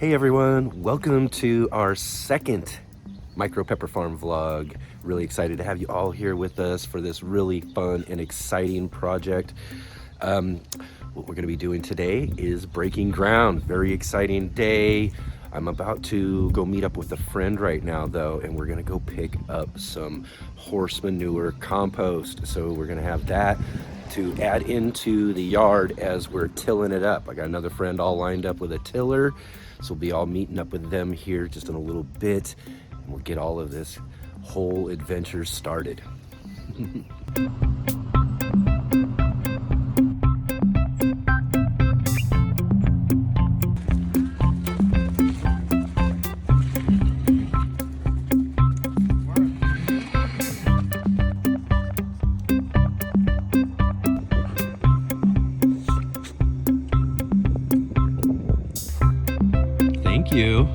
Hey everyone, welcome to our second Micro Pepper Farm vlog. Really excited to have you all here with us for this really fun and exciting project. What we're going to be doing today is breaking ground. Very exciting day. I'm about to go meet up with a friend right now though, and we're going to go pick up some horse manure compost. So we're going to have that to add into the yard as we're tilling it up. I got another friend all lined up with a tiller, so we'll be all meeting up with them here just in a little bit, and we'll get all of this whole adventure started. Thank you.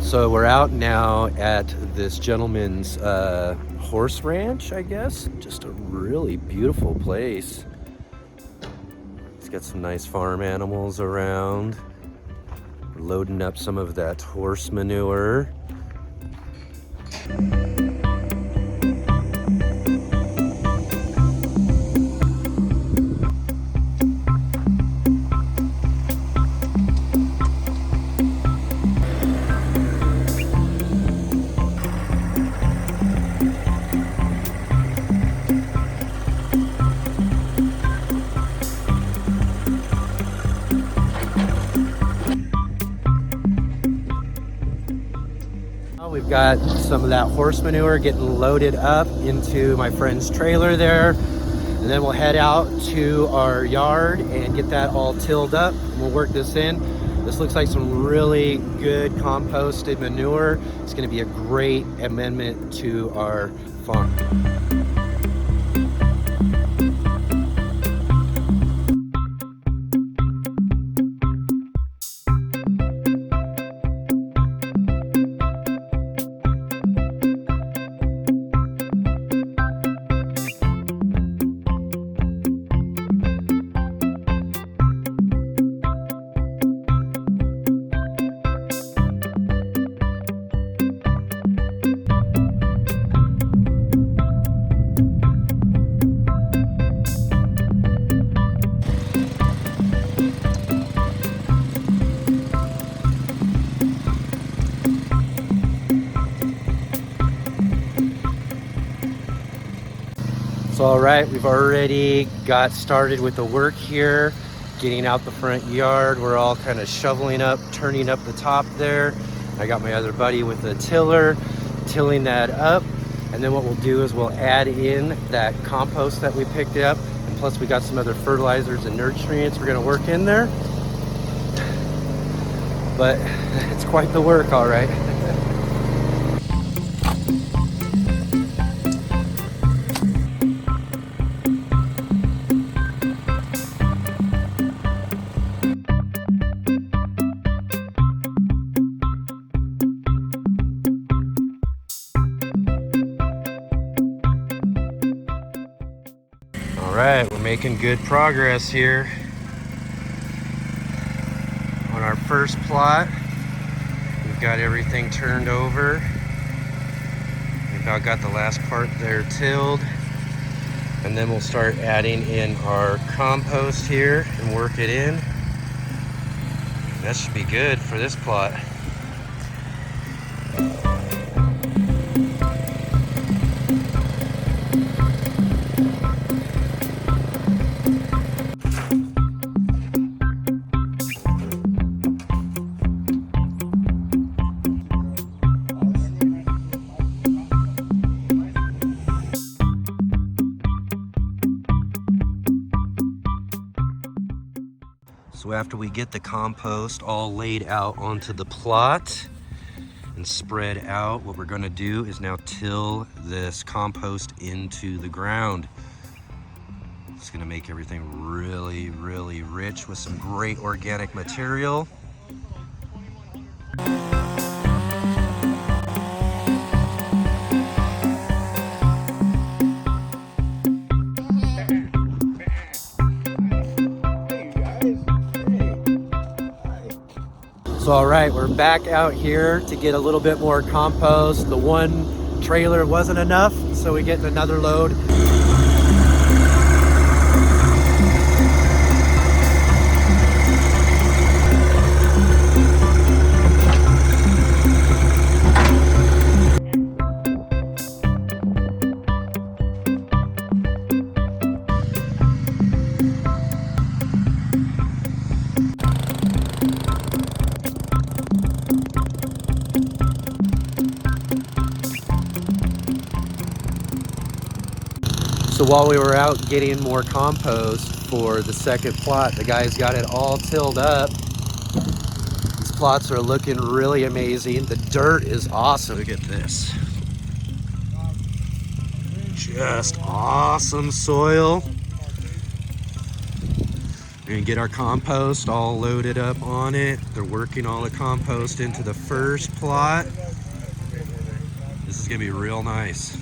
So we're out now at this gentleman's horse ranch, I guess. Just a really beautiful place. It's got some nice farm animals around. We're loading up some of that horse manure. We've got some of that horse manure getting loaded up into my friend's trailer there, and then we'll head out to our yard and get that all tilled up, and we'll work this in. This looks like some really good composted manure. It's going to be a great amendment to our farm. So all right, we've already got started with the work here, getting out the front yard. We're all kind of shoveling up, turning up the top there. I got my other buddy with the tiller, tilling that up. And then what we'll do is we'll add in that compost that we picked up. And plus we got some other fertilizers and nutrients we're gonna work in there. But it's quite the work, all right. All right, we're making good progress here on our first plot. We've got everything turned over. We've about got the last part there tilled, and then we'll start adding in our compost here and work it in. That should be good for this plot. So after we get the compost all laid out onto the plot and spread out, what we're gonna do is now till this compost into the ground. It's gonna make everything really, really rich with some great organic material. So all right, we're back out here to get a little bit more compost. The one trailer wasn't enough, so we get another load. So while we were out getting more compost for the second plot, the guys got it all tilled up. These plots are looking really amazing. The dirt is awesome. Look at this. Just awesome soil. We're gonna get our compost all loaded up on it. They're working all the compost into the first plot. This is gonna be real nice.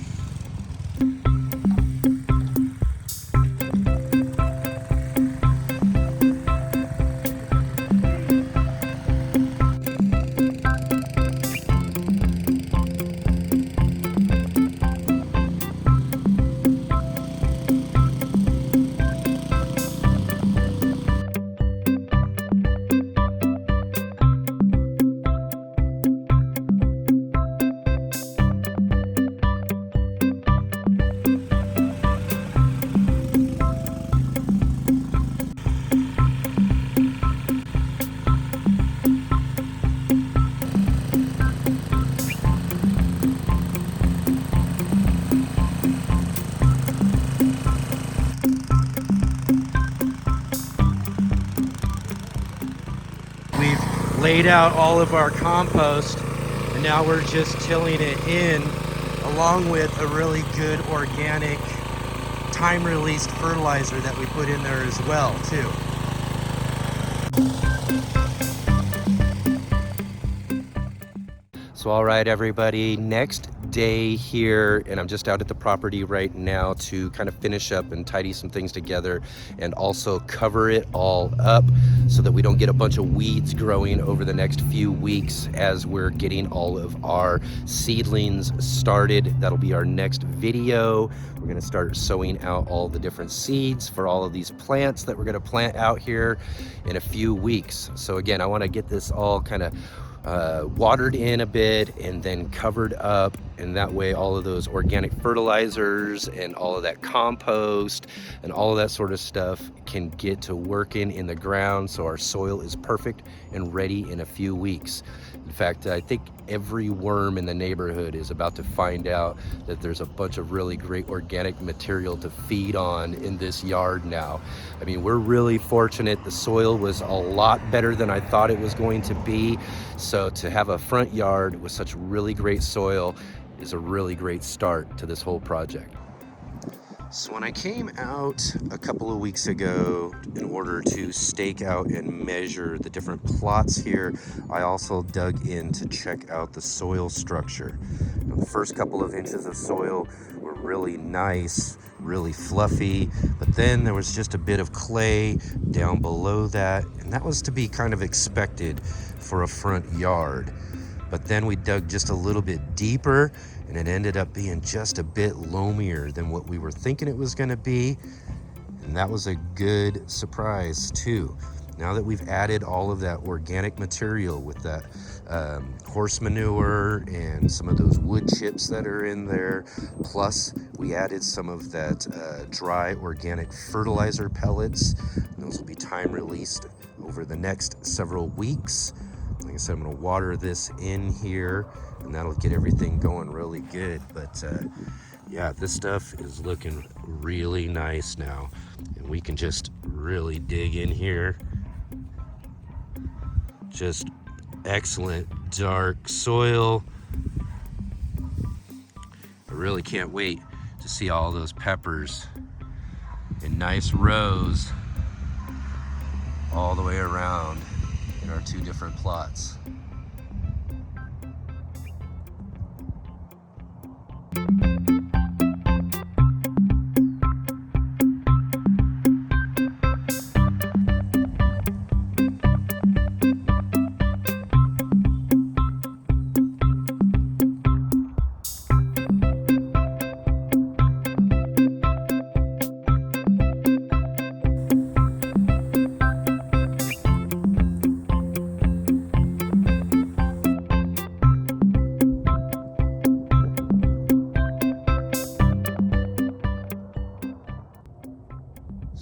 We've laid out all of our compost, and now we're just tilling it in, along with a really good organic time-released fertilizer that we put in there as well, too. So all right, everybody, next day here, and I'm just out at the property right now to kind of finish up and tidy some things together and also cover it all up so that we don't get a bunch of weeds growing over the next few weeks as we're getting all of our seedlings started. That'll be our next video. We're gonna start sowing out all the different seeds for all of these plants that we're gonna plant out here in a few weeks. So again, I wanna get this all kind of watered in a bit and then covered up, and that way all of those organic fertilizers and all of that compost and all of that sort of stuff can get to working in the ground so our soil is perfect and ready in a few weeks. In fact, I think every worm in the neighborhood is about to find out that there's a bunch of really great organic material to feed on in this yard now. I mean, we're really fortunate. The soil was a lot better than I thought it was going to be. So to have a front yard with such really great soil is a really great start to this whole project. So when I came out a couple of weeks ago in order to stake out and measure the different plots here, I also dug in to check out the soil structure. Now, the first couple of inches of soil were really nice, really fluffy, but then there was just a bit of clay down below that, and that was to be kind of expected for a front yard. But then we dug just a little bit deeper, and it ended up being just a bit loamier than what we were thinking it was going to be, and that was a good surprise too. Now that we've added all of that organic material with that horse manure and some of those wood chips that are in there, plus we added some of that dry organic fertilizer pellets. Those will be time released over the next several weeks. Like I said, I'm going to water this in here, and that'll get everything going really good. But yeah, this stuff is looking really nice now, and we can just really dig in here. Just excellent dark soil. I really can't wait to see all those peppers in nice rows all the way around in our two different plots.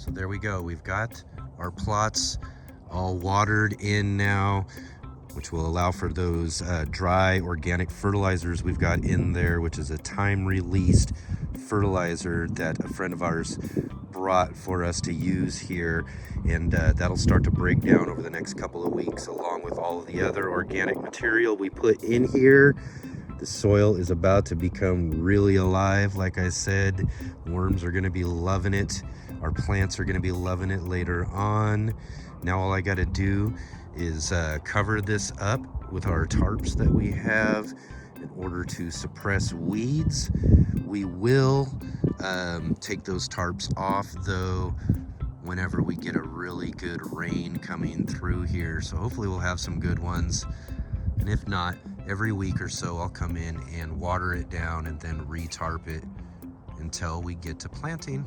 So there we go. We've got our plots all watered in now, which will allow for those dry organic fertilizers we've got in there, which is a time-released fertilizer that a friend of ours brought for us to use here, and that'll start to break down over the next couple of weeks, along with all of the other organic material we put in here. The soil is about to become really alive. Like I said, worms are going to be loving it. Our plants are going to be loving it later on. Now all I got to do is cover this up with our tarps that we have in order to suppress weeds. We will take those tarps off though whenever we get a really good rain coming through here. So hopefully we'll have some good ones. And if not, every week or so I'll come in and water it down and then re-tarp it until we get to planting.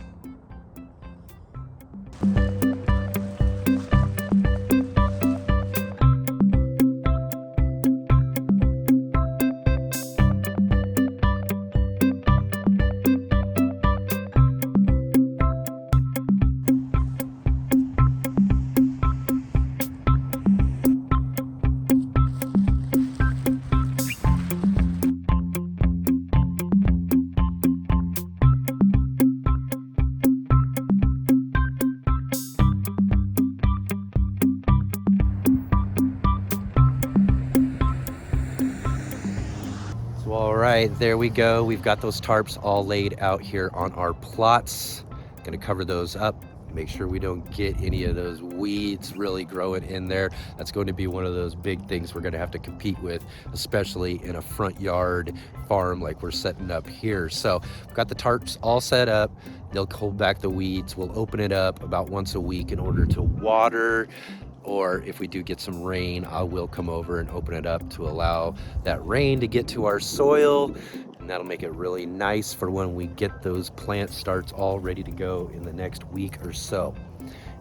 All right, there we go. We've got those tarps all laid out here on our plots. Gonna cover those up, make sure we don't get any of those weeds really growing in there. That's going to be one of those big things we're gonna have to compete with, especially in a front yard farm like we're setting up here. So we've got the tarps all set up. They'll hold back the weeds. We'll open it up about once a week in order to water, or if we do get some rain, I will come over and open it up to allow that rain to get to our soil, and that'll make it really nice for when we get those plant starts all ready to go in the next week or so.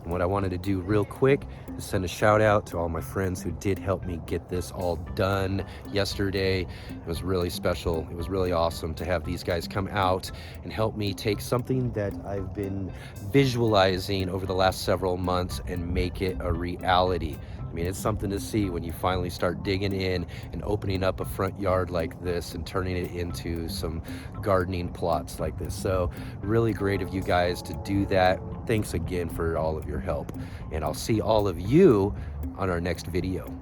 And what I wanted to do real quick is send a shout out to all my friends who did help me get this all done yesterday. It was really special. It was really awesome to have these guys come out and help me take something that I've been visualizing over the last several months and make it a reality. I mean, it's something to see when you finally start digging in and opening up a front yard like this and turning it into some gardening plots like this. So really great of you guys to do that. Thanks again for all of your help. And I'll see all of you on our next video.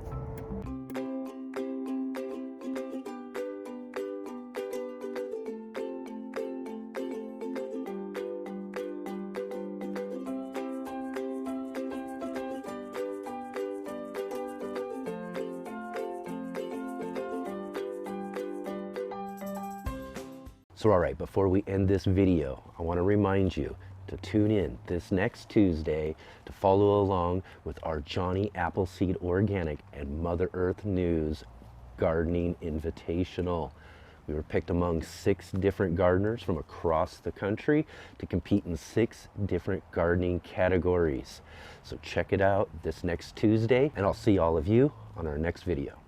So all right, before we end this video, I want to remind you to tune in this next Tuesday to follow along with our Johnny Appleseed Organic and Mother Earth News Gardening Invitational. We were picked among 6 different gardeners from across the country to compete in 6 different gardening categories. So check it out this next Tuesday, and I'll see all of you on our next video.